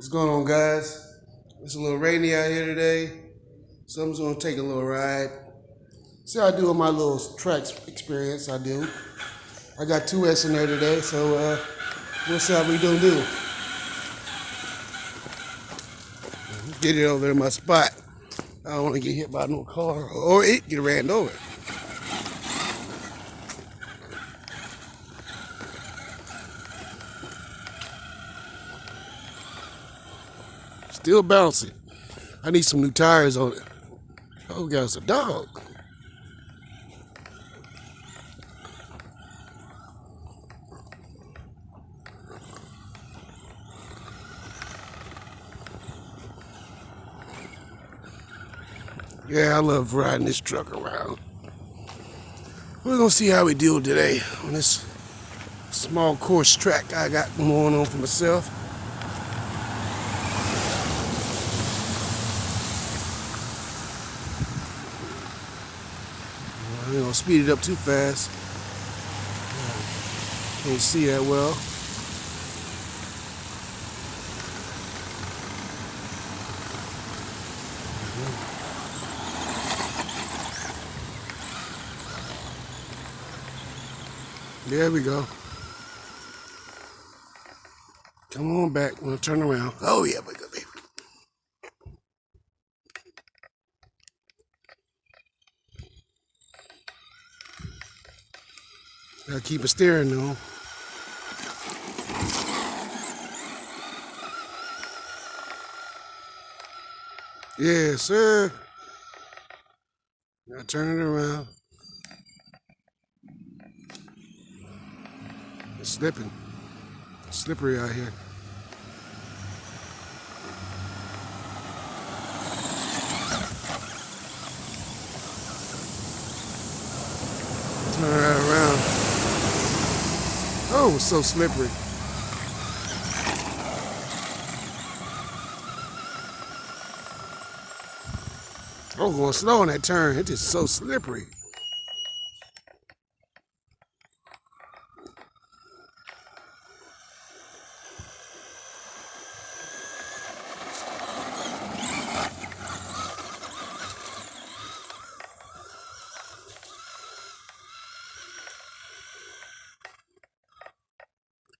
What's going on, guys? It's a little rainy out here today, so I'm just gonna take a little ride. See how I do with my little Traxxas experience. I got 2S in there today, so we'll see how we do. Get it over to my spot. I don't want to get hit by no car or it get ran over. Still bouncing. I need some new tires on it. Oh, got a dog. Yeah, I love riding this truck around. We're gonna see how we do today on this small course track I got going on for myself. I ain't gonna speed it up too fast. Can't see that well. There we go. Come on back. I'm gonna turn around. Oh yeah, we go, baby. Gotta keep it steering though. Yes, sir. Gotta turn it around. It's slipping. It's slippery out here. Turn right around. Oh, it's so slippery. Oh, going slow on that turn. It's just so slippery.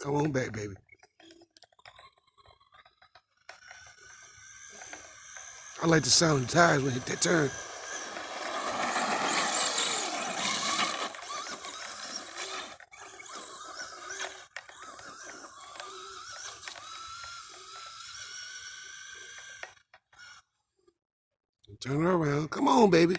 Come on back, baby. I like the sound of the tires when it hit that turn. Turn her around. Come on, baby.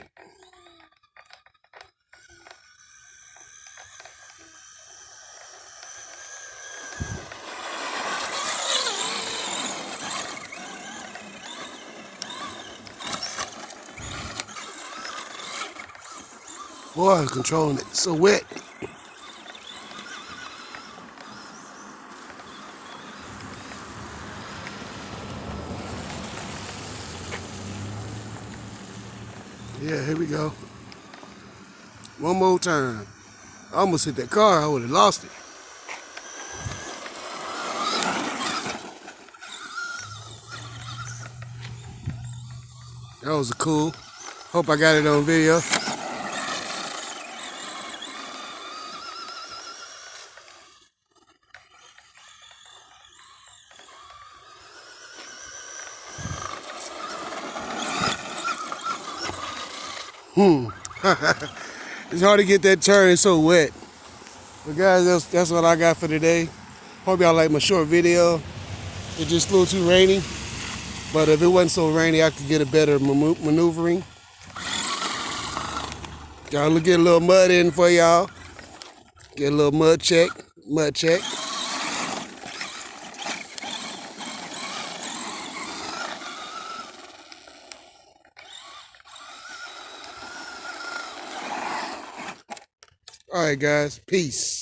Boy, I'm controlling it. It's so wet. Yeah, here we go. One more time. I almost hit that car. I would have lost it. That was cool. Hope I got it on video. It's hard to get that turn. It's so wet. But guys, that's what I got for today. Hope y'all like my short video. It's just a little too rainy. But if it wasn't so rainy, I could get a better maneuvering. Y'all get a little mud in for y'all. Get a little mud check. Mud check. All right, guys. Peace.